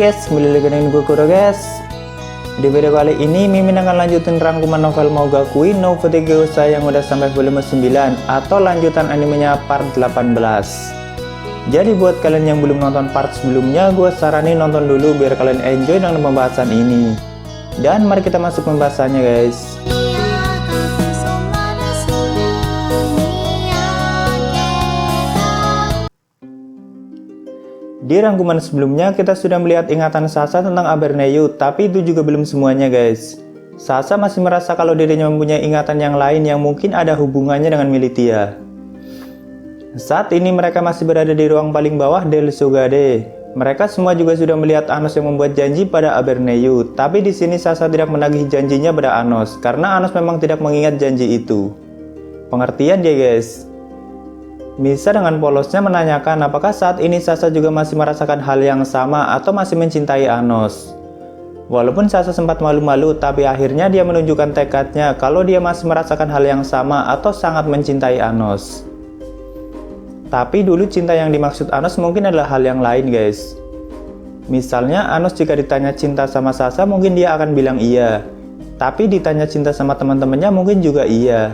guys, kembali lagi dengan gue Kuro guys. Di video kali ini Mimin akan lanjutin rangkuman novel Mougakui no Futegeousa yang udah sampai volume 9 atau lanjutan animenya part 18. Jadi buat kalian yang belum nonton part sebelumnya, gue saranin nonton dulu biar kalian enjoy dengan pembahasan ini. Dan mari kita masuk pembahasannya guys. Di rangkuman sebelumnya kita sudah melihat ingatan Sasa tentang Abernethy, tapi itu juga belum semuanya guys. Sasa masih merasa kalau dirinya mempunyai ingatan yang lain yang mungkin ada hubungannya dengan Militia. Saat ini mereka masih berada di ruang paling bawah Del Sogade. Mereka semua juga sudah melihat Anos yang membuat janji pada Abernethy, tapi di sini Sasa tidak menagih janjinya pada Anos karena Anos memang tidak mengingat janji itu. Pengertian dia guys. Misa dengan polosnya menanyakan apakah saat ini Sasa juga masih merasakan hal yang sama atau masih mencintai Anos. Walaupun Sasa sempat malu-malu, tapi akhirnya dia menunjukkan tekadnya kalau dia masih merasakan hal yang sama atau sangat mencintai Anos. Tapi dulu cinta yang dimaksud Anos mungkin adalah hal yang lain guys. Misalnya Anos jika ditanya cinta sama Sasa mungkin dia akan bilang iya. Tapi ditanya cinta sama teman-temannya mungkin juga iya.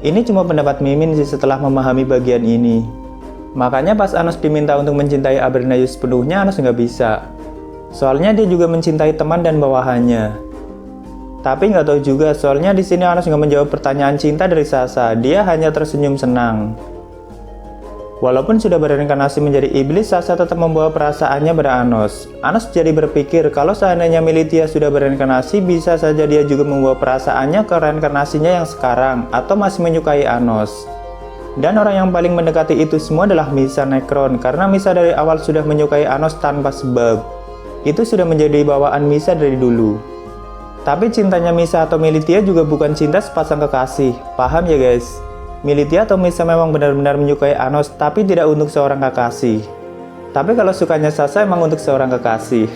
Ini cuma pendapat Mimin sih setelah memahami bagian ini. Makanya pas Anos diminta untuk mencintai Abernethy sepenuhnya, Anos nggak bisa. Soalnya dia juga mencintai teman dan bawahannya. Tapi nggak tahu juga, soalnya di sini Anos nggak menjawab pertanyaan cinta dari Sasa. Dia hanya tersenyum senang. Walaupun sudah bereinkarnasi menjadi iblis, Sasa tetap membawa perasaannya pada Anos. Anos jadi berpikir kalau seandainya Militia sudah bereinkarnasi, bisa saja dia juga membawa perasaannya ke reinkarnasinya yang sekarang, atau masih menyukai Anos. Dan orang yang paling mendekati itu semua adalah Misa Necron, karena Misa dari awal sudah menyukai Anos tanpa sebab. Itu sudah menjadi bawaan Misa dari dulu. Tapi cintanya Misa atau Militia juga bukan cinta sepasang kekasih, paham ya guys? Militia atau Misa memang benar-benar menyukai Anos, tapi tidak untuk seorang kekasih. Tapi kalau sukanya Sasa emang untuk seorang kekasih.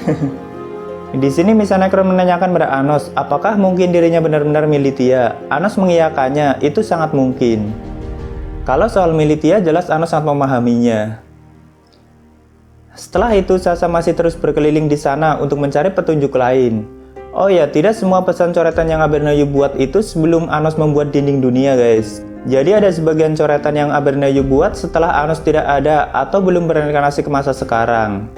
Di sini Misa Necron menanyakan pada Anos, apakah mungkin dirinya benar-benar Militia? Anos mengiyakannya, itu sangat mungkin. Kalau soal Militia, jelas Anos sangat memahaminya. Setelah itu, Sasa masih terus berkeliling di sana untuk mencari petunjuk lain. Oh ya, tidak semua pesan coretan yang Abernethy buat itu sebelum Anos membuat dinding dunia guys. Jadi ada sebagian coretan yang Abernethy buat setelah Anos tidak ada atau belum bereinkarnasi ke masa sekarang.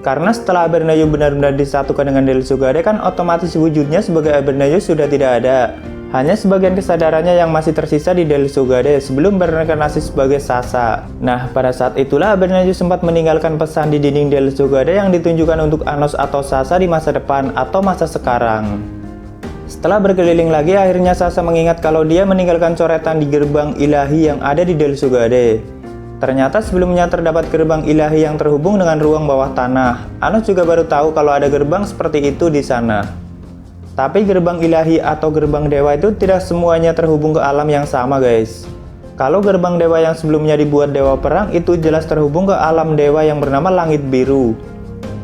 Karena setelah Abernethy benar-benar disatukan dengan Del Sogade kan otomatis wujudnya sebagai Abernethy sudah tidak ada. Hanya sebagian kesadarannya yang masih tersisa di Del Sogade sebelum bereinkarnasi sebagai Sasa. Nah, pada saat itulah Abernethy sempat meninggalkan pesan di dinding Del Sogade yang ditunjukkan untuk Anos atau Sasa di masa depan atau masa sekarang. Setelah berkeliling lagi, akhirnya Sasa mengingat kalau dia meninggalkan coretan di gerbang ilahi yang ada di Del Sogade. Ternyata sebelumnya terdapat gerbang ilahi yang terhubung dengan ruang bawah tanah. Anos juga baru tahu kalau ada gerbang seperti itu di sana. Tapi gerbang ilahi atau gerbang dewa itu tidak semuanya terhubung ke alam yang sama guys. Kalau gerbang dewa yang sebelumnya dibuat dewa perang itu jelas terhubung ke alam dewa yang bernama langit biru.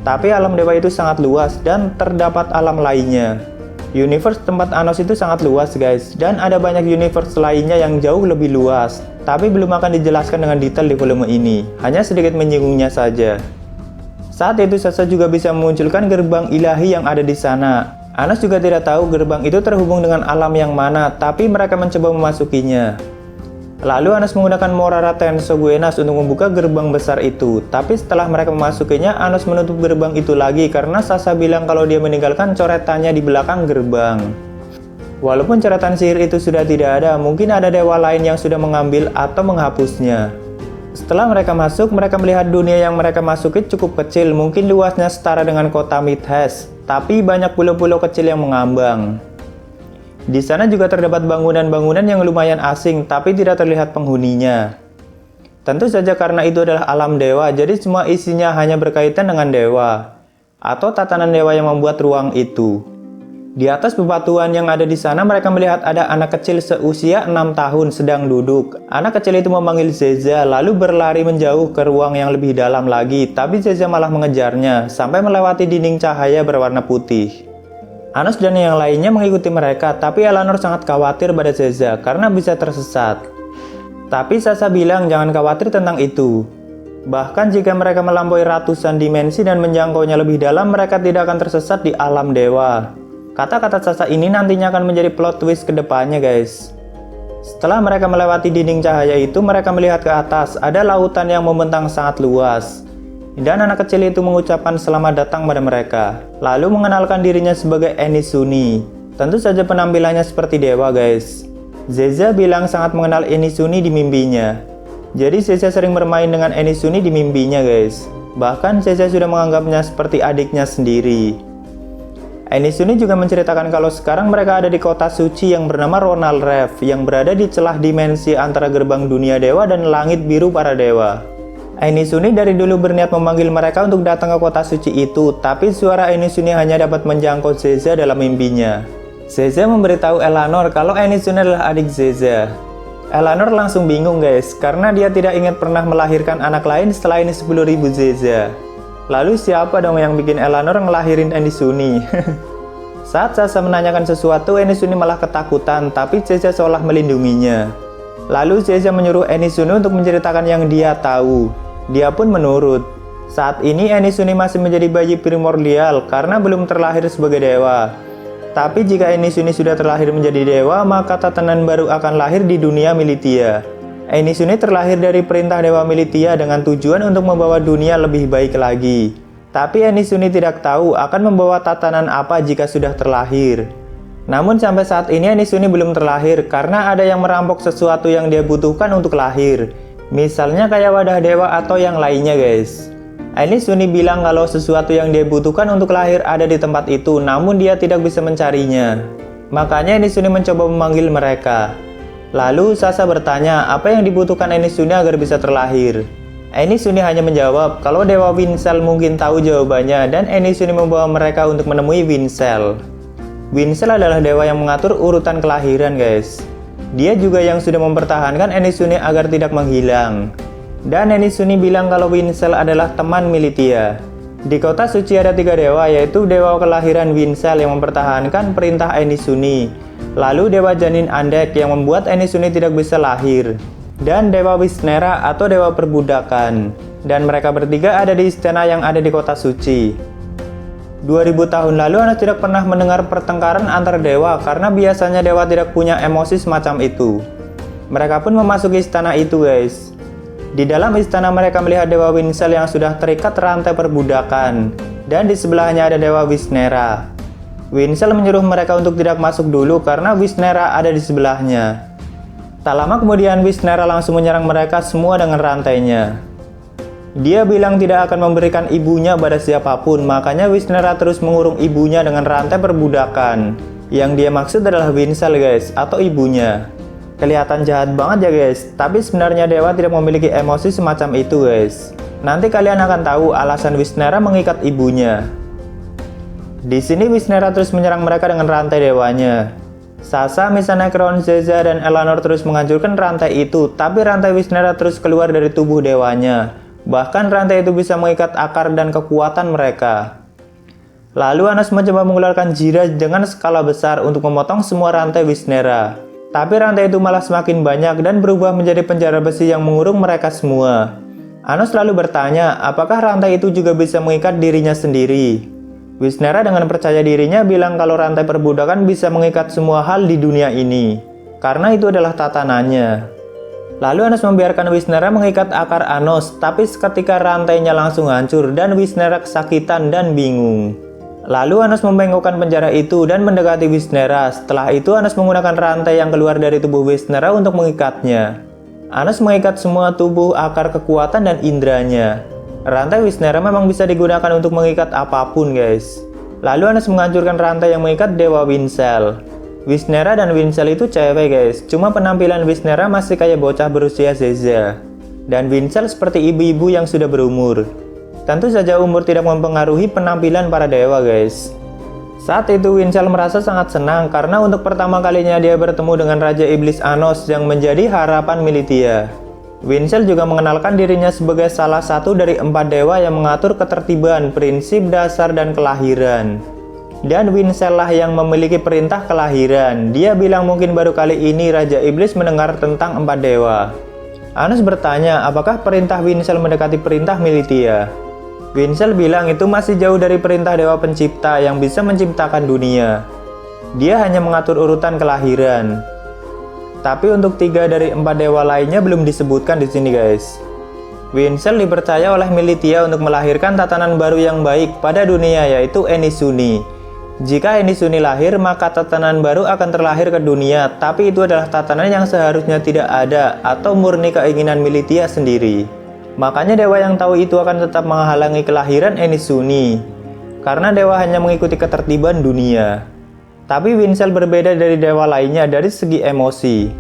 Tapi alam dewa itu sangat luas dan terdapat alam lainnya. Universe tempat Anos itu sangat luas guys, dan ada banyak universe lainnya yang jauh lebih luas. Tapi belum akan dijelaskan dengan detail di volume ini, hanya sedikit menyinggungnya saja. Saat itu Sasa juga bisa memunculkan gerbang ilahi yang ada di sana. Anos juga tidak tahu gerbang itu terhubung dengan alam yang mana, tapi mereka mencoba memasukinya. Lalu Anos menggunakan Morara Tenso Guenas untuk membuka gerbang besar itu. Tapi setelah mereka memasukinya, Anos menutup gerbang itu lagi karena Sasa bilang kalau dia meninggalkan coretannya di belakang gerbang. Walaupun coretan sihir itu sudah tidak ada, mungkin ada dewa lain yang sudah mengambil atau menghapusnya. Setelah mereka masuk, mereka melihat dunia yang mereka masuki cukup kecil, mungkin luasnya setara dengan kota Midhas, tapi banyak pulau-pulau kecil yang mengambang. Di sana juga terdapat bangunan-bangunan yang lumayan asing, tapi tidak terlihat penghuninya. Tentu saja karena itu adalah alam dewa, jadi semua isinya hanya berkaitan dengan dewa, atau tatanan dewa yang membuat ruang itu. Di atas bebatuan yang ada di sana, mereka melihat ada anak kecil seusia 6 tahun sedang duduk. Anak kecil itu memanggil Zeza, lalu berlari menjauh ke ruang yang lebih dalam lagi, tapi Zeza malah mengejarnya, sampai melewati dinding cahaya berwarna putih. Anos dan yang lainnya mengikuti mereka, tapi Eleanor sangat khawatir pada Zeza karena bisa tersesat. Tapi Sasa bilang jangan khawatir tentang itu. Bahkan jika mereka melampaui ratusan dimensi dan menjangkaunya lebih dalam, mereka tidak akan tersesat di alam dewa. Kata-kata Sasa ini nantinya akan menjadi plot twist ke depannya guys. Setelah mereka melewati dinding cahaya itu, mereka melihat ke atas, ada lautan yang membentang sangat luas. Dan anak kecil itu mengucapkan selamat datang pada mereka, lalu mengenalkan dirinya sebagai Enisuni. Tentu saja penampilannya seperti dewa guys. Zeza bilang sangat mengenal Enisuni di mimpinya. Jadi Zeza sering bermain dengan Enisuni di mimpinya guys. Bahkan Zeza sudah menganggapnya seperti adiknya sendiri. Enisuni juga menceritakan kalau sekarang mereka ada di kota suci yang bernama Ronal Rev, yang berada di celah dimensi antara gerbang dunia dewa dan langit biru para dewa. Enisuni dari dulu berniat memanggil mereka untuk datang ke kota suci itu, tapi suara Enisuni hanya dapat menjangkau Zeza dalam mimpinya. Zeza memberitahu Eleanor kalau Enisuni adalah adik Zeza. Eleanor langsung bingung guys, karena dia tidak ingat pernah melahirkan anak lain setelah ini 10.000 Zeza. Lalu siapa dong yang bikin Eleanor ngelahirin Enisuni? Saat Sasa menanyakan sesuatu, Enisuni malah ketakutan, tapi Zeza seolah melindunginya. Lalu Zeza menyuruh Enisuni untuk menceritakan yang dia tahu. Dia pun menurut. Saat ini Enisuni masih menjadi bayi primordial karena belum terlahir sebagai dewa. Tapi jika Enisuni sudah terlahir menjadi dewa, maka tatanan baru akan lahir di dunia Militia. Enisuni terlahir dari perintah Dewa Militia dengan tujuan untuk membawa dunia lebih baik lagi. Tapi Enisuni tidak tahu akan membawa tatanan apa jika sudah terlahir. Namun sampai saat ini Enisuni belum terlahir karena ada yang merampok sesuatu yang dia butuhkan untuk lahir. Misalnya kayak wadah dewa atau yang lainnya guys. Enisuni bilang kalau sesuatu yang dia butuhkan untuk lahir ada di tempat itu, namun dia tidak bisa mencarinya. Makanya Enisuni mencoba memanggil mereka. Lalu Sasa bertanya apa yang dibutuhkan Enisuni agar bisa terlahir. Enisuni hanya menjawab kalau Dewa Winsel mungkin tahu jawabannya, dan Enisuni membawa mereka untuk menemui Winsel. Winsel adalah dewa yang mengatur urutan kelahiran guys. Dia juga yang sudah mempertahankan Enisuni agar tidak menghilang. Dan Enisuni bilang kalau Winsel adalah teman Militia. Di kota suci ada 3 dewa, yaitu dewa kelahiran Winsel yang mempertahankan perintah Enisuni. Lalu dewa janin Andek yang membuat Enisuni tidak bisa lahir. Dan dewa Wisnera atau dewa perbudakan. Dan mereka bertiga ada di istana yang ada di kota suci. 2000 tahun lalu Anas tidak pernah mendengar pertengkaran antar dewa karena biasanya dewa tidak punya emosi semacam itu. Mereka pun memasuki istana itu guys. Di dalam istana mereka melihat Dewa Winsel yang sudah terikat rantai perbudakan, dan di sebelahnya ada Dewa Wisnera. Winsel menyuruh mereka untuk tidak masuk dulu karena Wisnera ada di sebelahnya. Tak lama kemudian Wisnera langsung menyerang mereka semua dengan rantainya. Dia bilang tidak akan memberikan ibunya pada siapapun, makanya Wisnera terus mengurung ibunya dengan rantai perbudakan. Yang dia maksud adalah Winsel guys, atau ibunya. Kelihatan jahat banget ya guys, tapi sebenarnya dewa tidak memiliki emosi semacam itu guys. Nanti kalian akan tahu alasan Wisnera mengikat ibunya. Di sini Wisnera terus menyerang mereka dengan rantai dewanya. Sasa, Misanekron, Zeza, dan Eleanor terus menghancurkan rantai itu, tapi rantai Wisnera terus keluar dari tubuh dewanya. Bahkan rantai itu bisa mengikat akar dan kekuatan mereka. Lalu Anas mencoba mengeluarkan jira dengan skala besar untuk memotong semua rantai Wisnera. Tapi rantai itu malah semakin banyak dan berubah menjadi penjara besi yang mengurung mereka semua. Anos lalu bertanya, apakah rantai itu juga bisa mengikat dirinya sendiri? Wisnera dengan percaya dirinya bilang kalau rantai perbudakan bisa mengikat semua hal di dunia ini, karena itu adalah tatanannya. Lalu Anos membiarkan Wisnera mengikat akar Anos, tapi seketika rantainya langsung hancur dan Wisnera kesakitan dan bingung. Lalu Anos membengkokkan penjara itu dan mendekati Wisnera. Setelah itu Anos menggunakan rantai yang keluar dari tubuh Wisnera untuk mengikatnya. Anos mengikat semua tubuh, akar, kekuatan, dan indranya. Rantai Wisnera memang bisa digunakan untuk mengikat apapun guys. Lalu Anos menghancurkan rantai yang mengikat Dewa Winsel. Wisnera dan Winsel itu cewek guys, cuma penampilan Wisnera masih kayak bocah berusia Zeza. Dan Winsel seperti ibu-ibu yang sudah berumur. Tentu saja umur tidak mempengaruhi penampilan para dewa guys. Saat itu Winsel merasa sangat senang karena untuk pertama kalinya dia bertemu dengan Raja Iblis Anos yang menjadi harapan Militia. Winsel juga mengenalkan dirinya sebagai salah satu dari 4 dewa yang mengatur ketertiban, prinsip dasar, dan kelahiran. Dan Winsel lah yang memiliki perintah kelahiran. Dia bilang mungkin baru kali ini Raja Iblis mendengar tentang 4 dewa. Anos bertanya apakah perintah Winsel mendekati perintah Militia. Winsel bilang itu masih jauh dari perintah Dewa Pencipta yang bisa menciptakan dunia. Dia hanya mengatur urutan kelahiran. Tapi untuk 3 dari 4 dewa lainnya belum disebutkan di sini guys. Winsel dipercaya oleh Militia untuk melahirkan tatanan baru yang baik pada dunia, yaitu Eni-Suni. Jika Eni-Suni lahir, maka tatanan baru akan terlahir ke dunia, tapi itu adalah tatanan yang seharusnya tidak ada atau murni keinginan Militia sendiri. Makanya dewa yang tahu itu akan tetap menghalangi kelahiran Eni-Suni, karena dewa hanya mengikuti ketertiban dunia. Tapi Winsel berbeda dari dewa lainnya dari segi emosi.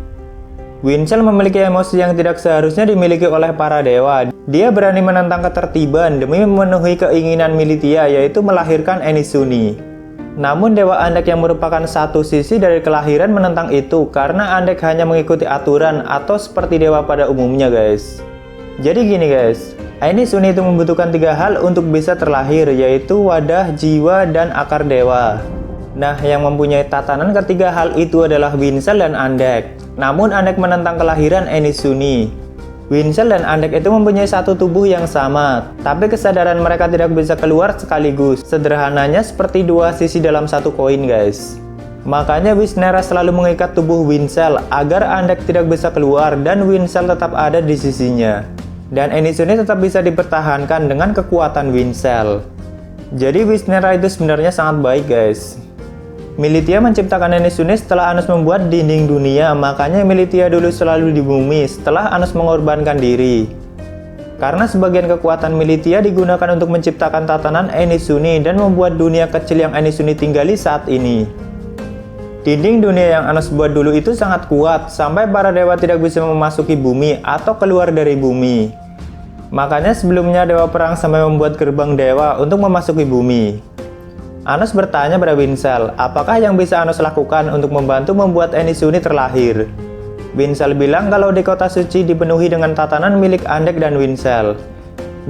Winsel memiliki emosi yang tidak seharusnya dimiliki oleh para dewa. Dia berani menentang ketertiban demi memenuhi keinginan Militia, yaitu melahirkan Eni-Suni. Namun Dewa Andek yang merupakan satu sisi dari kelahiran menentang itu, karena Andek hanya mengikuti aturan atau seperti dewa pada umumnya guys. Jadi gini guys, Eni-Suni itu membutuhkan 3 hal untuk bisa terlahir, yaitu wadah, jiwa, dan akar dewa. Nah, yang mempunyai tatanan ketiga hal itu adalah Winsel dan Andek. Namun Andek menentang kelahiran Eni-Suni. Winsel dan Andek itu mempunyai satu tubuh yang sama, tapi kesadaran mereka tidak bisa keluar sekaligus. Sederhananya seperti 2 sisi dalam satu koin guys. Makanya Wisnera selalu mengikat tubuh Winsel agar Andek tidak bisa keluar dan Winsel tetap ada di sisinya. Dan Eni-Suni tetap bisa dipertahankan dengan kekuatan Winsel. Jadi Wisnera itu sebenarnya sangat baik guys. Militia menciptakan Eni-Suni setelah Anos membuat dinding dunia, makanya Militia dulu selalu di bumi setelah Anos mengorbankan diri. Karena sebagian kekuatan Militia digunakan untuk menciptakan tatanan Eni-Suni dan membuat dunia kecil yang Eni-Suni tinggali saat ini. Dinding dunia yang Anos buat dulu itu sangat kuat, sampai para dewa tidak bisa memasuki bumi atau keluar dari bumi. Makanya sebelumnya Dewa Perang sampai membuat gerbang dewa untuk memasuki bumi. Anos bertanya pada Winsel, apakah yang bisa Anos lakukan untuk membantu membuat Eni-Suni terlahir? Winsel bilang kalau di kota suci dipenuhi dengan tatanan milik Andek dan Winsel.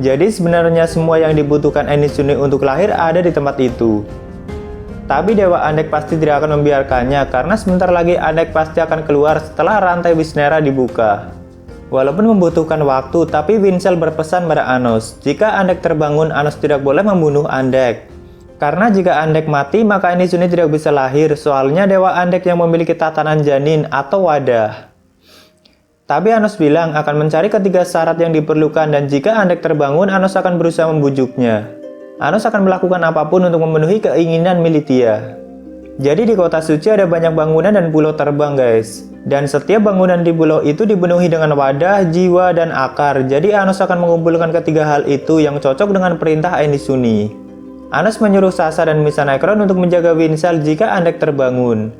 Jadi sebenarnya semua yang dibutuhkan Eni-Suni untuk lahir ada di tempat itu. Tapi Dewa Andek pasti tidak akan membiarkannya, karena sebentar lagi Andek pasti akan keluar setelah rantai Wisnera dibuka. Walaupun membutuhkan waktu, tapi Winsel berpesan pada Anos, jika Andek terbangun, Anos tidak boleh membunuh Andek. Karena jika Andek mati, maka Eni-Suni tidak bisa lahir, soalnya Dewa Andek yang memiliki tatanan janin atau wadah. Tapi Anos bilang akan mencari ketiga syarat yang diperlukan, dan jika Andek terbangun, Anos akan berusaha membujuknya. Anos akan melakukan apapun untuk memenuhi keinginan Militia. Jadi di kota suci ada banyak bangunan dan pulau terbang guys. Dan setiap bangunan di pulau itu dipenuhi dengan wadah, jiwa, dan akar. Jadi Anos akan mengumpulkan ketiga hal itu yang cocok dengan perintah Eni-Suni. Anos menyuruh Sasa dan Misa Nekron untuk menjaga Winsel jika Andek terbangun.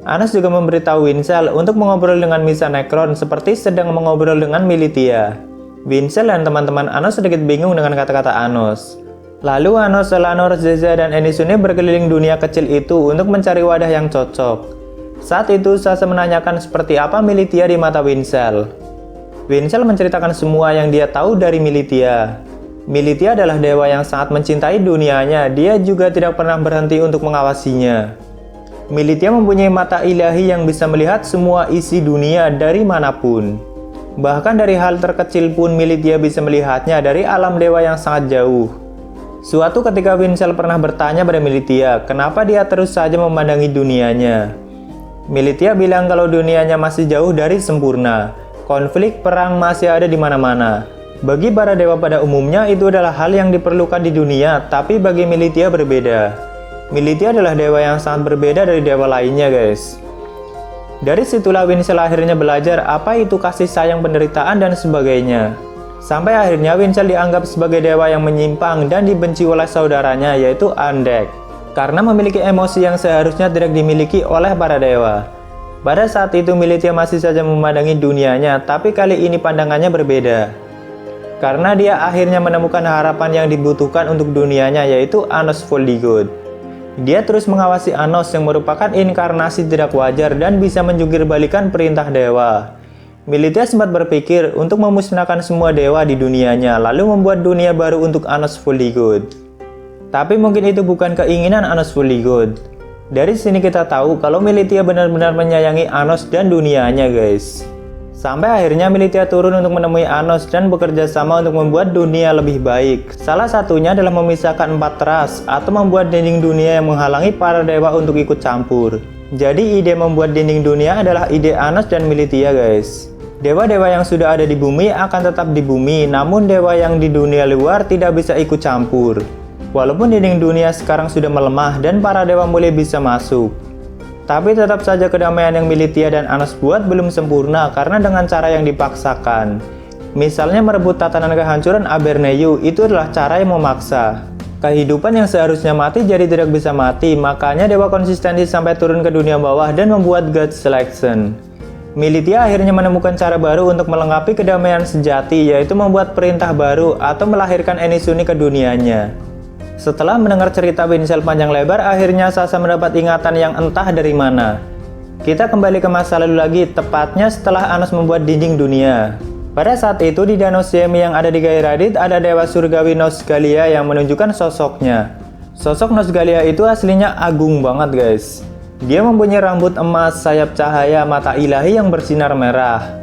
Anos juga memberitahu Winsel untuk mengobrol dengan Misa Nekron seperti sedang mengobrol dengan Militia. Winsel dan teman-teman Anos sedikit bingung dengan kata-kata Anos. Lalu Anos, Selanor, Zeza, dan Eni-Suni berkeliling dunia kecil itu untuk mencari wadah yang cocok. Saat itu Sasa menanyakan seperti apa Militia di mata Winsel. Winsel menceritakan semua yang dia tahu dari Militia. Militia adalah dewa yang sangat mencintai dunianya, dia juga tidak pernah berhenti untuk mengawasinya. Militia mempunyai mata ilahi yang bisa melihat semua isi dunia dari manapun. Bahkan dari hal terkecil pun Militia bisa melihatnya dari alam dewa yang sangat jauh. Suatu ketika Winsel pernah bertanya pada Militia, kenapa dia terus saja memandangi dunianya. Militia bilang kalau dunianya masih jauh dari sempurna. Konflik perang masih ada di mana-mana. Bagi para dewa pada umumnya itu adalah hal yang diperlukan di dunia, tapi bagi Militia berbeda. Militia adalah dewa yang sangat berbeda dari dewa lainnya guys. Dari situlah Winsel akhirnya belajar apa itu kasih sayang, penderitaan, dan sebagainya. Sampai akhirnya Winsel dianggap sebagai dewa yang menyimpang dan dibenci oleh saudaranya yaitu Andek. Karena memiliki emosi yang seharusnya tidak dimiliki oleh para dewa. Pada saat itu Militia masih saja memandangi dunianya, tapi kali ini pandangannya berbeda. Karena dia akhirnya menemukan harapan yang dibutuhkan untuk dunianya yaitu Anos Voldigod. Dia terus mengawasi Anos yang merupakan inkarnasi tidak wajar dan bisa menjungkir balikan perintah dewa. Militia sempat berpikir untuk memusnahkan semua dewa di dunianya lalu membuat dunia baru untuk Anos Voldigod. Tapi mungkin itu bukan keinginan Anos Voldigod. Dari sini kita tahu kalau Militia benar-benar menyayangi Anos dan dunianya guys. Sampai akhirnya Militia turun untuk menemui Anos dan bekerja sama untuk membuat dunia lebih baik. Salah satunya adalah memisahkan 4 ras atau membuat dinding dunia yang menghalangi para dewa untuk ikut campur. Jadi ide membuat dinding dunia adalah ide Anos dan Militia guys. Dewa-dewa yang sudah ada di bumi akan tetap di bumi, namun dewa yang di dunia luar tidak bisa ikut campur. Walaupun dinding dunia sekarang sudah melemah dan para dewa mulai bisa masuk. Tapi tetap saja kedamaian yang Militia dan Anos buat belum sempurna karena dengan cara yang dipaksakan. Misalnya merebut tatanan kehancuran Aberneu, itu adalah cara yang memaksa. Kehidupan yang seharusnya mati jadi tidak bisa mati, makanya dewa konsistensi sampai turun ke dunia bawah dan membuat God Selection. Militia akhirnya menemukan cara baru untuk melengkapi kedamaian sejati, yaitu membuat perintah baru atau melahirkan Enisunni ke dunianya. Setelah mendengar cerita Winsel panjang lebar, akhirnya Sasha mendapat ingatan yang entah dari mana. Kita kembali ke masa lalu lagi, tepatnya setelah Anos membuat dinding dunia. Pada saat itu di Danau Semi yang ada di Gairadit ada dewa surgawi Nosgalia yang menunjukkan sosoknya. Sosok Nosgalia itu aslinya agung banget guys. Dia mempunyai rambut emas, sayap cahaya, mata ilahi yang bersinar merah.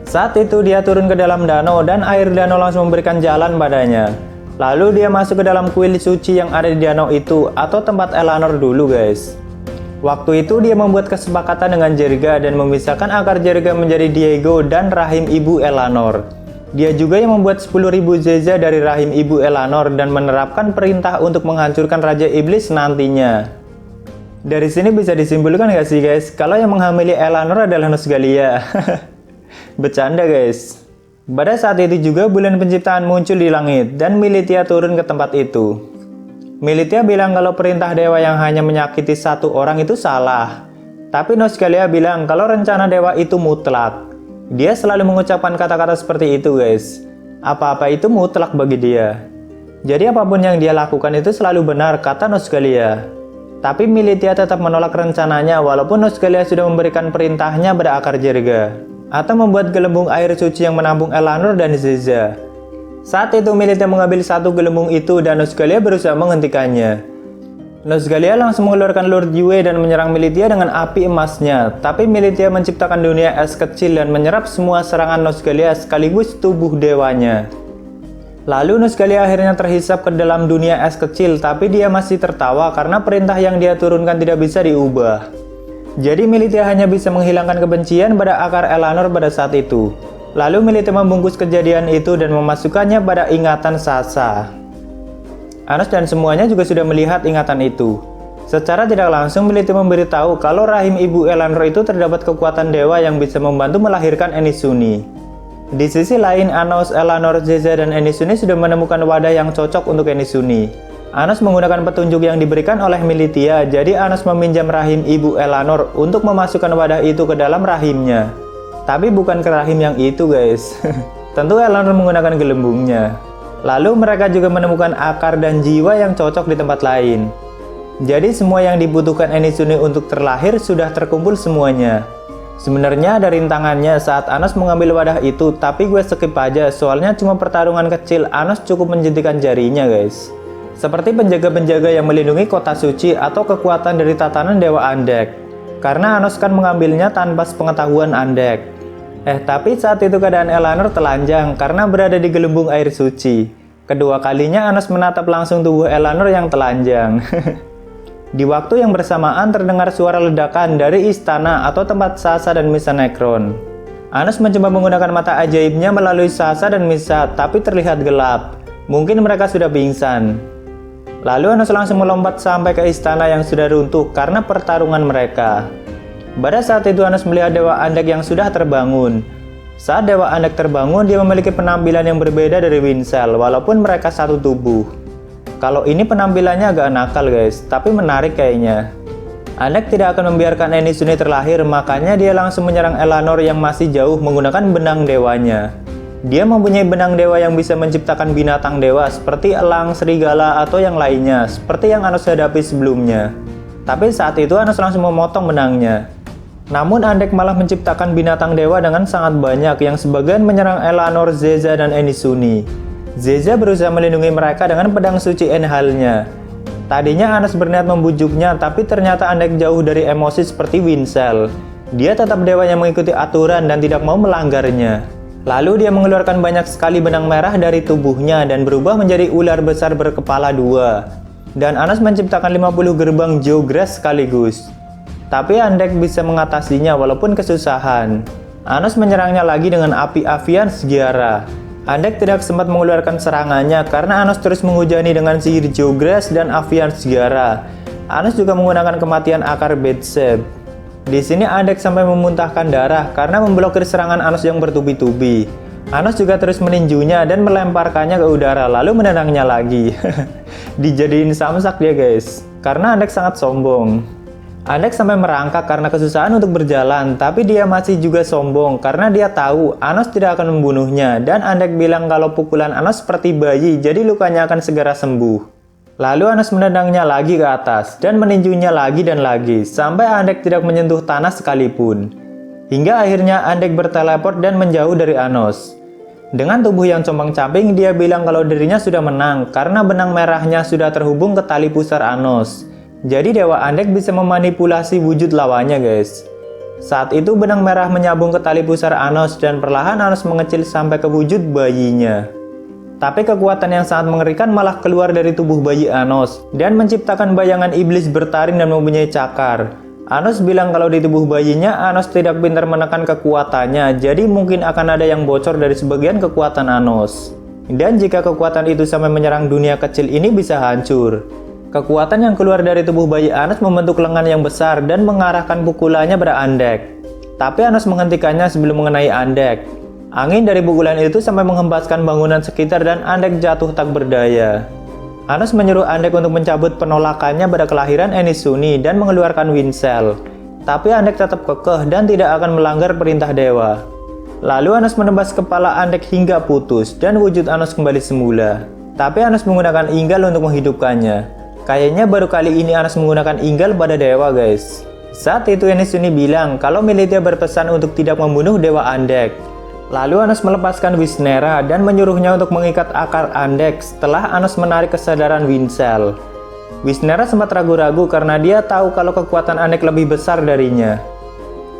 Saat itu dia turun ke dalam danau dan air danau langsung memberikan jalan padanya. Lalu dia masuk ke dalam kuil suci yang ada di danau itu atau tempat Elanor dulu guys. Waktu itu dia membuat kesepakatan dengan Jerga dan memisahkan akar Jerga menjadi Diego dan rahim ibu Elanor. Dia juga yang membuat 10.000 Zeza dari rahim ibu Elanor dan menerapkan perintah untuk menghancurkan Raja Iblis nantinya. Dari sini bisa disimpulkan gak sih guys, kalau yang menghamili Elanor adalah Nosgalia. Bercanda guys. Pada saat itu juga bulan penciptaan muncul di langit dan Militia turun ke tempat itu. Militia bilang kalau perintah dewa yang hanya menyakiti satu orang itu salah. Tapi Nosgalia bilang kalau rencana dewa itu mutlak. Dia selalu mengucapkan kata-kata seperti itu guys. Apa-apa itu mutlak bagi dia. Jadi apapun yang dia lakukan itu selalu benar, kata Nosgalia. Tapi Militia tetap menolak rencananya walaupun Nosgalia sudah memberikan perintahnya pada akar Jerga. Atau membuat gelembung air suci yang menampung Elanor dan Zeza. Saat itu Militia mengambil satu gelembung itu dan Nosgalia berusaha menghentikannya. Nosgalia langsung mengeluarkan Lord Yue dan menyerang Militia dengan api emasnya. Tapi Militia menciptakan dunia es kecil dan menyerap semua serangan Nosgalia sekaligus tubuh dewanya. Lalu Nosgalia akhirnya terhisap ke dalam dunia es kecil, tapi dia masih tertawa karena perintah yang dia turunkan tidak bisa diubah. Jadi Militia hanya bisa menghilangkan kebencian pada akar Elanor pada saat itu. Lalu Militia membungkus kejadian itu dan memasukkannya pada ingatan Sasha. Anos dan semuanya juga sudah melihat ingatan itu. Secara tidak langsung Militia memberitahu kalau rahim ibu Elanor itu terdapat kekuatan dewa yang bisa membantu melahirkan Enisunni. Di sisi lain Anos, Elanor, Zeza, dan Enisunni sudah menemukan wadah yang cocok untuk Enisunni. Anos menggunakan petunjuk yang diberikan oleh Militia, jadi Anos meminjam rahim ibu Elanor untuk memasukkan wadah itu ke dalam rahimnya. Tapi bukan ke rahim yang itu guys. Tentu Elanor menggunakan gelembungnya. Lalu mereka juga menemukan akar dan jiwa yang cocok di tempat lain. Jadi semua yang dibutuhkan Enisunni untuk terlahir sudah terkumpul semuanya. Sebenarnya ada rintangannya saat Anos mengambil wadah itu, tapi gue skip aja soalnya cuma pertarungan kecil. Anos cukup menjentikan jarinya guys. Seperti penjaga-penjaga yang melindungi kota suci atau kekuatan dari tatanan Dewa Andek. Karena Anos kan mengambilnya tanpa sepengetahuan Andek. Tapi saat itu keadaan Elanor telanjang karena berada di gelembung air suci. Kedua kalinya Anos menatap langsung tubuh Elanor yang telanjang. Di waktu yang bersamaan terdengar suara ledakan dari istana atau tempat Sasha dan Misa Necron. Anos mencoba menggunakan mata ajaibnya melalui Sasha dan Misa, tapi terlihat gelap. Mungkin mereka sudah pingsan. Lalu Anos langsung melompat sampai ke istana yang sudah runtuh karena pertarungan mereka. Pada saat itu Anos melihat Dewa Andek yang sudah terbangun. Saat Dewa Andek terbangun, dia memiliki penampilan yang berbeda dari Winsel, walaupun mereka satu tubuh. Kalau ini penampilannya agak nakal guys, tapi menarik kayaknya. Andek tidak akan membiarkan Enisunni terlahir, makanya dia langsung menyerang Elanor yang masih jauh menggunakan benang dewanya. Dia mempunyai benang dewa yang bisa menciptakan binatang dewa seperti elang, serigala, atau yang lainnya, seperti yang Anos hadapi sebelumnya. Tapi saat itu Anos langsung memotong benangnya. Namun Andek malah menciptakan binatang dewa dengan sangat banyak yang sebagian menyerang Elanor, Zeza, dan Enisunni. Zeza berusaha melindungi mereka dengan pedang suci Enhalnya. Tadinya Anos berniat membujuknya, tapi ternyata Andek jauh dari emosi seperti Winsel. Dia tetap dewa yang mengikuti aturan dan tidak mau melanggarnya. Lalu dia mengeluarkan banyak sekali benang merah dari tubuhnya dan berubah menjadi ular besar berkepala 2. Dan Anos menciptakan 50 gerbang Geograss sekaligus. Tapi Andek bisa mengatasinya walaupun kesusahan. Anos menyerangnya lagi dengan api Avians Giara. Andek tidak sempat mengeluarkan serangannya karena Anos terus menghujani dengan sihir Geograss dan Avians Giara. Anos juga menggunakan kematian akar Bedseb. Di sini Andek sampai memuntahkan darah karena memblokir serangan Anos yang bertubi-tubi. Anos juga terus meninjunya dan melemparkannya ke udara lalu menendangnya lagi. Dijadiin samsak dia guys, karena Andek sangat sombong. Andek sampai merangkak karena kesusahan untuk berjalan, tapi dia masih juga sombong karena dia tahu Anos tidak akan membunuhnya dan Andek bilang kalau pukulan Anos seperti bayi jadi lukanya akan segera sembuh. Lalu Anos menendangnya lagi ke atas dan meninjunya lagi dan lagi sampai Andek tidak menyentuh tanah sekalipun. Hingga akhirnya Andek berteleport dan menjauh dari Anos. Dengan tubuh yang compang-camping dia bilang kalau dirinya sudah menang karena benang merahnya sudah terhubung ke tali pusar Anos. Jadi Dewa Andek bisa memanipulasi wujud lawannya guys. Saat itu benang merah menyambung ke tali pusar Anos dan perlahan Anos mengecil sampai ke wujud bayinya. Tapi kekuatan yang sangat mengerikan malah keluar dari tubuh bayi Anos dan menciptakan bayangan iblis bertaring dan mempunyai cakar. Anos bilang kalau di tubuh bayinya Anos tidak pintar menekan kekuatannya, jadi mungkin akan ada yang bocor dari sebagian kekuatan Anos. Dan jika kekuatan itu sampai menyerang dunia kecil ini bisa hancur. Kekuatan yang keluar dari tubuh bayi Anos membentuk lengan yang besar dan mengarahkan pukulannya pada Andek. Tapi Anos menghentikannya sebelum mengenai Andek. Angin dari pukulan itu sampai menghempaskan bangunan sekitar dan Andek jatuh tak berdaya. Anos menyuruh Andek untuk mencabut penolakannya pada kelahiran Enisuni dan mengeluarkan Wincel. Tapi Andek tetap kekeh dan tidak akan melanggar perintah dewa. Lalu Anos menebas kepala Andek hingga putus dan wujud Anos kembali semula. Tapi Anos menggunakan Inggal untuk menghidupkannya. Kayaknya baru kali ini Anos menggunakan Inggal pada dewa guys. Saat itu Enisuni bilang kalau Militia berpesan untuk tidak membunuh dewa Andek. Lalu Anos melepaskan Wisnera dan menyuruhnya untuk mengikat akar Andek setelah Anos menarik kesadaran Wincel. Wisnera sempat ragu-ragu karena dia tahu kalau kekuatan Andek lebih besar darinya.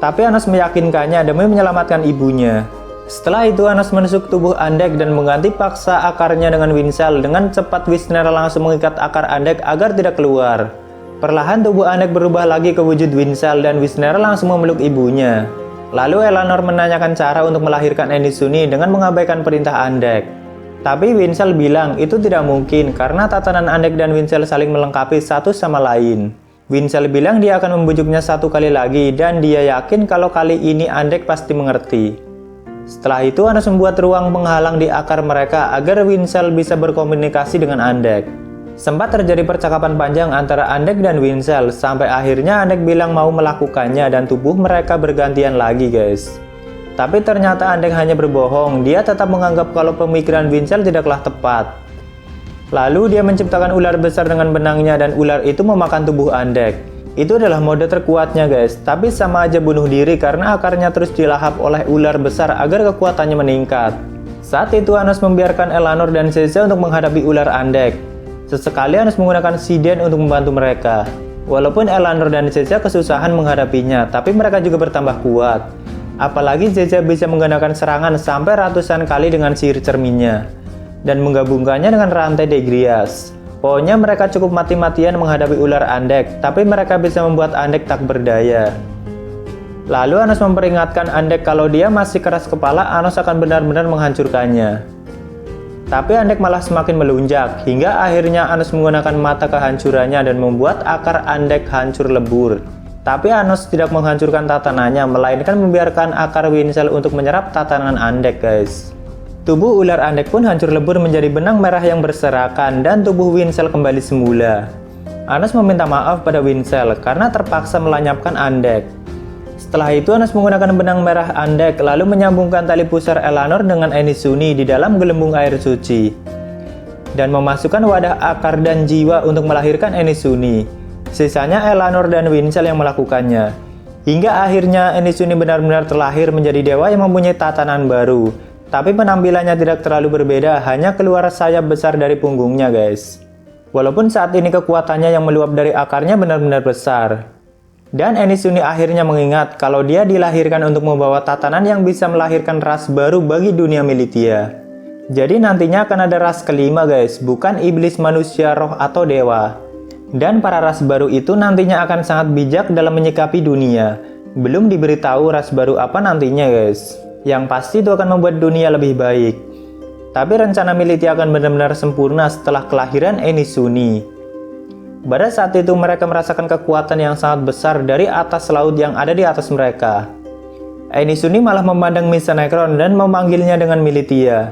Tapi Anos meyakinkannya demi menyelamatkan ibunya. Setelah itu Anos menusuk tubuh Andek dan mengganti paksa akarnya dengan Wincel. Dengan cepat Wisnera langsung mengikat akar Andek agar tidak keluar. Perlahan tubuh Andek berubah lagi ke wujud Wincel dan Wisnera langsung memeluk ibunya. Lalu Elanor menanyakan cara untuk melahirkan Enisuni dengan mengabaikan perintah Andek. Tapi Wincel bilang itu tidak mungkin karena tatanan Andek dan Wincel saling melengkapi satu sama lain. Wincel bilang dia akan membujuknya satu kali lagi dan dia yakin kalau kali ini Andek pasti mengerti. Setelah itu Anos membuat ruang penghalang di akar mereka agar Wincel bisa berkomunikasi dengan Andek. Sempat terjadi percakapan panjang antara Andek dan Wincel sampai akhirnya Andek bilang mau melakukannya dan tubuh mereka bergantian lagi guys. Tapi ternyata Andek hanya berbohong, dia tetap menganggap kalau pemikiran Wincel tidaklah tepat. Lalu dia menciptakan ular besar dengan benangnya dan ular itu memakan tubuh Andek. Itu adalah mode terkuatnya guys, tapi sama aja bunuh diri karena akarnya terus dilahap oleh ular besar agar kekuatannya meningkat. Saat itu Anos membiarkan Elanor dan Zeze untuk menghadapi ular Andek. Sesekali Anos menggunakan Siden untuk membantu mereka. Walaupun Elanor dan Zeze kesusahan menghadapinya, tapi mereka juga bertambah kuat. Apalagi Zeze bisa menggunakan serangan sampai ratusan kali dengan sihir cerminnya. Dan menggabungkannya dengan rantai Degrias. Pokoknya mereka cukup mati-matian menghadapi ular Andek, tapi mereka bisa membuat Andek tak berdaya. Lalu Anos memperingatkan Andek kalau dia masih keras kepala, Anos akan benar-benar menghancurkannya. Tapi Andek malah semakin melunjak, hingga akhirnya Anos menggunakan mata kehancurannya dan membuat akar Andek hancur lebur. Tapi Anos tidak menghancurkan tatanannya, melainkan membiarkan akar Wincel untuk menyerap tatanan Andek guys. Tubuh ular Andek pun hancur lebur menjadi benang merah yang berserakan dan tubuh Wincel kembali semula. Anos meminta maaf pada Wincel karena terpaksa melenyapkan Andek. Setelah itu Anos menggunakan benang merah Andek lalu menyambungkan tali pusar Elanor dengan Enisuni di dalam gelembung air suci. Dan memasukkan wadah akar dan jiwa untuk melahirkan Enisuni. Sisanya Elanor dan Wincel yang melakukannya. Hingga akhirnya Enisuni benar-benar terlahir menjadi dewa yang mempunyai tatanan baru. Tapi penampilannya tidak terlalu berbeda, hanya keluar sayap besar dari punggungnya guys. Walaupun saat ini kekuatannya yang meluap dari akarnya benar-benar besar. Dan Enies akhirnya mengingat kalau dia dilahirkan untuk membawa tatanan yang bisa melahirkan ras baru bagi dunia Militia. Jadi nantinya akan ada ras kelima guys, bukan iblis, manusia, roh, atau dewa. Dan para ras baru itu nantinya akan sangat bijak dalam menyikapi dunia. Belum diberitahu ras baru apa nantinya guys. Yang pasti itu akan membuat dunia lebih baik. Tapi rencana Militia akan benar-benar sempurna setelah kelahiran Enies. Pada saat itu mereka merasakan kekuatan yang sangat besar dari atas laut yang ada di atas mereka. Enies malah memandang Misa Necron dan memanggilnya dengan Militia.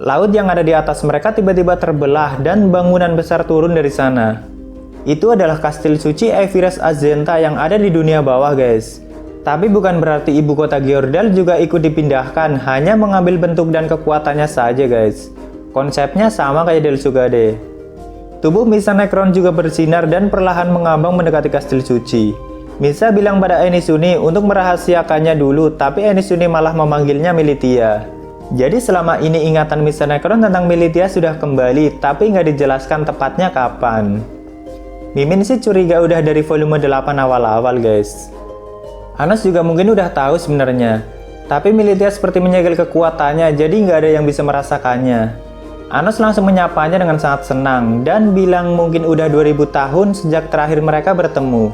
Laut yang ada di atas mereka tiba-tiba terbelah dan bangunan besar turun dari sana. Itu adalah kastil suci Evirus Azenta yang ada di dunia bawah guys. Tapi bukan berarti ibu kota Gjordal juga ikut dipindahkan, hanya mengambil bentuk dan kekuatannya saja guys. Konsepnya sama kayak Del Sugade. Tubuh Misa Necron juga bersinar dan perlahan mengambang mendekati kastil suci. Misa bilang pada Enies untuk merahasiakannya dulu, tapi Enies malah memanggilnya Militia. Jadi selama ini ingatan Misa Necron tentang Militia sudah kembali, tapi nggak dijelaskan tepatnya kapan. Mimin sih curiga udah dari volume 8 awal-awal guys. Anos juga mungkin udah tahu sebenarnya, tapi Militia seperti menyegel kekuatannya, jadi nggak ada yang bisa merasakannya. Anos langsung menyapanya dengan sangat senang, dan bilang mungkin udah 2000 tahun sejak terakhir mereka bertemu.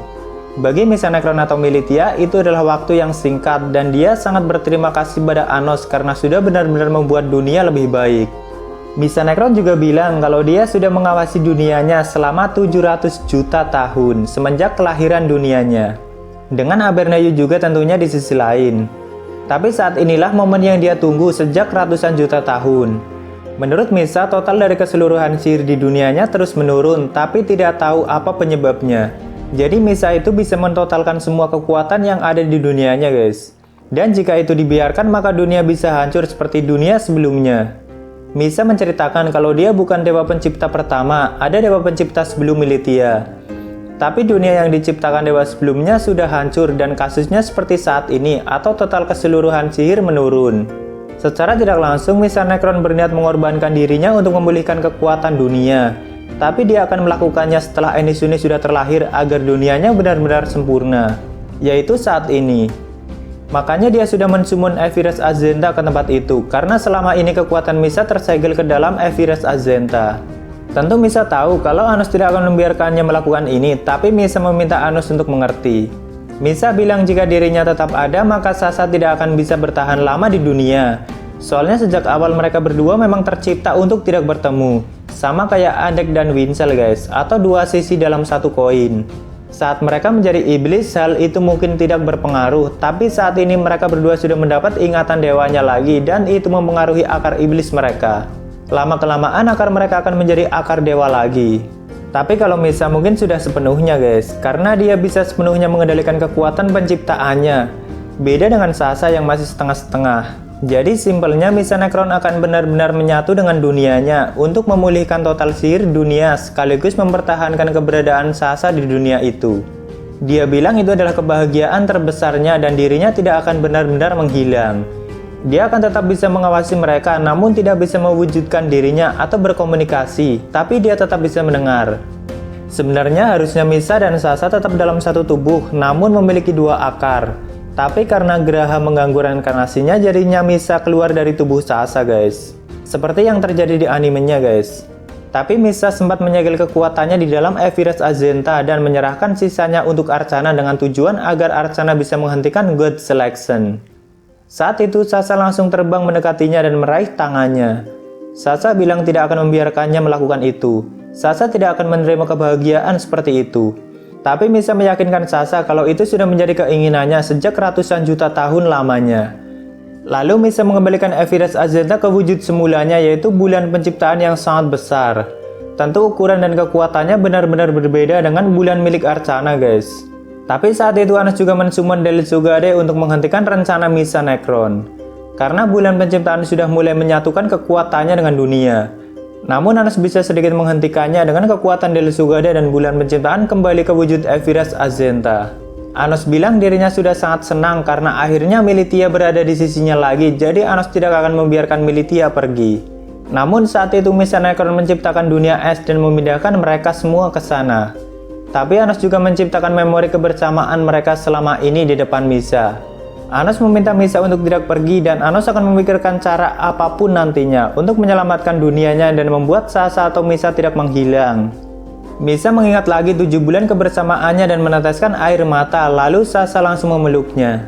Bagi Misa Necron atau Militia, itu adalah waktu yang singkat, dan dia sangat berterima kasih pada Anos karena sudah benar-benar membuat dunia lebih baik. Misa Necron juga bilang kalau dia sudah mengawasi dunianya selama 700 juta tahun, semenjak kelahiran dunianya. Dengan Abernayu juga tentunya di sisi lain. Tapi saat inilah momen yang dia tunggu sejak ratusan juta tahun. Menurut Misa, total dari keseluruhan sihir di dunianya terus menurun, tapi tidak tahu apa penyebabnya. Jadi Misa itu bisa mentotalkan semua kekuatan yang ada di dunianya guys. Dan jika itu dibiarkan maka dunia bisa hancur seperti dunia sebelumnya. Misa menceritakan kalau dia bukan dewa pencipta pertama, ada dewa pencipta sebelum Militia. Tapi dunia yang diciptakan dewa sebelumnya sudah hancur dan kasusnya seperti saat ini atau total keseluruhan sihir menurun. Secara tidak langsung Misa Necron berniat mengorbankan dirinya untuk memulihkan kekuatan dunia. Tapi dia akan melakukannya setelah Enies sudah terlahir agar dunianya benar-benar sempurna, yaitu saat ini. Makanya dia sudah mensummon Evirus Azenta ke tempat itu, karena selama ini kekuatan Misa tersegel ke dalam Evirus Azenta. Tentu Misa tahu kalau Anos tidak akan membiarkannya melakukan ini, tapi Misa meminta Anos untuk mengerti. Misa bilang jika dirinya tetap ada, maka Sasha tidak akan bisa bertahan lama di dunia. Soalnya sejak awal mereka berdua memang tercipta untuk tidak bertemu. Sama kayak Andek dan Winsel guys, atau dua sisi dalam satu koin. Saat mereka menjadi iblis, hal itu mungkin tidak berpengaruh, tapi saat ini mereka berdua sudah mendapat ingatan dewanya lagi dan itu mempengaruhi akar iblis mereka. Lama-kelamaan akar mereka akan menjadi akar dewa lagi. Tapi kalau Misa mungkin sudah sepenuhnya guys, karena dia bisa sepenuhnya mengendalikan kekuatan penciptaannya. Beda dengan Sasha yang masih setengah-setengah. Jadi simpelnya Misa Necron akan benar-benar menyatu dengan dunianya untuk memulihkan total sihir dunia sekaligus mempertahankan keberadaan Sasha di dunia itu. Dia bilang itu adalah kebahagiaan terbesarnya dan dirinya tidak akan benar-benar menghilang. Dia akan tetap bisa mengawasi mereka namun tidak bisa mewujudkan dirinya atau berkomunikasi, tapi dia tetap bisa mendengar. Sebenarnya harusnya Misa dan Sasha tetap dalam satu tubuh namun memiliki dua akar. Tapi karena Graha mengganggu reinkarnasinya, jadinya Misa keluar dari tubuh Sasha guys. Seperti yang terjadi di animenya guys. Tapi Misa sempat menyegel kekuatannya di dalam Evirus Azenta dan menyerahkan sisanya untuk Arcana dengan tujuan agar Arcana bisa menghentikan God Selection. Saat itu Sasha langsung terbang mendekatinya dan meraih tangannya. Sasha bilang tidak akan membiarkannya melakukan itu. Sasha tidak akan menerima kebahagiaan seperti itu. Tapi Misa meyakinkan Sasha kalau itu sudah menjadi keinginannya sejak ratusan juta tahun lamanya. Lalu Misa mengembalikan Evirus Azenta ke wujud semulanya, yaitu bulan penciptaan yang sangat besar. Tentu ukuran dan kekuatannya benar-benar berbeda dengan bulan milik Arcana guys. Tapi saat itu Anos juga mensummon Del Sugade untuk menghentikan rencana Misa Necron. Karena bulan penciptaan sudah mulai menyatukan kekuatannya dengan dunia. Namun Anos bisa sedikit menghentikannya dengan kekuatan Del Sugade dan bulan penciptaan kembali ke wujud Evirus Azenta. Anos bilang dirinya sudah sangat senang karena akhirnya Militia berada di sisinya lagi, jadi Anos tidak akan membiarkan Militia pergi. Namun saat itu Misa Necron menciptakan dunia es dan memindahkan mereka semua ke sana. Tapi Anos juga menciptakan memori kebersamaan mereka selama ini di depan Misa. Anos meminta Misa untuk tidak pergi dan Anos akan memikirkan cara apapun nantinya untuk menyelamatkan dunianya dan membuat Sasa atau Misa tidak menghilang. Misa mengingat lagi 7 bulan kebersamaannya dan meneteskan air mata, lalu Sasa langsung memeluknya.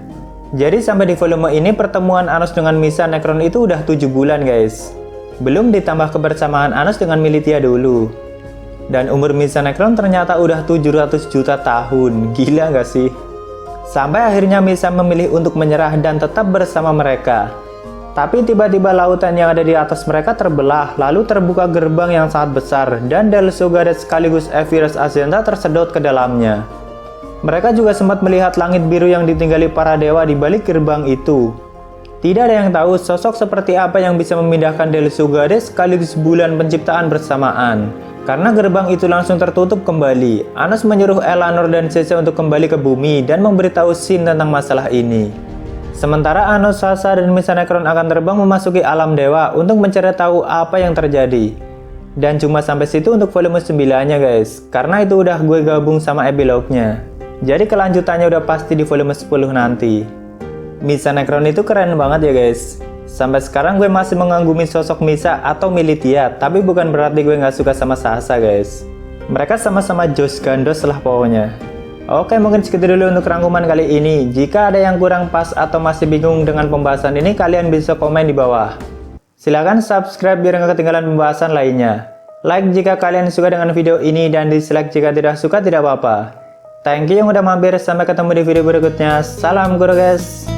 Jadi sampai di volume ini pertemuan Anos dengan Misa Necron itu udah 7 bulan guys. Belum ditambah kebersamaan Anos dengan Militia dulu. Dan umur Misa Necron ternyata udah 700 juta tahun, gila gak sih? Sampai akhirnya Misa memilih untuk menyerah dan tetap bersama mereka. Tapi tiba-tiba lautan yang ada di atas mereka terbelah, lalu terbuka gerbang yang sangat besar, dan Delsogadet sekaligus Evirus Azenta tersedot ke dalamnya. Mereka juga sempat melihat langit biru yang ditinggali para dewa di balik gerbang itu. Tidak ada yang tahu sosok seperti apa yang bisa memindahkan Delsogadet sekaligus bulan penciptaan bersamaan. Karena gerbang itu langsung tertutup kembali, Anos menyuruh Elanor dan Sese untuk kembali ke bumi dan memberitahu Sin tentang masalah ini. Sementara Anos, Sasa, dan Misa Necron akan terbang memasuki alam dewa untuk mencari tahu apa yang terjadi. Dan cuma sampai situ untuk volume 9-nya guys, karena itu udah gue gabung sama epilognya. Jadi kelanjutannya udah pasti di volume 10 nanti. Misa Necron itu keren banget ya guys. Sampai sekarang gue masih mengagumi sosok Misa atau Militia, tapi bukan berarti gue nggak suka sama Sasa guys. Mereka sama-sama Joss Gandos lah pokoknya. Oke, mungkin segitu dulu untuk rangkuman kali ini. Jika ada yang kurang pas atau masih bingung dengan pembahasan ini, kalian bisa komen di bawah. Silahkan subscribe biar nggak ketinggalan pembahasan lainnya. Like jika kalian suka dengan video ini dan dislike jika tidak suka tidak apa-apa. Thank you yang udah mampir, sampai ketemu di video berikutnya. Salam guru guys.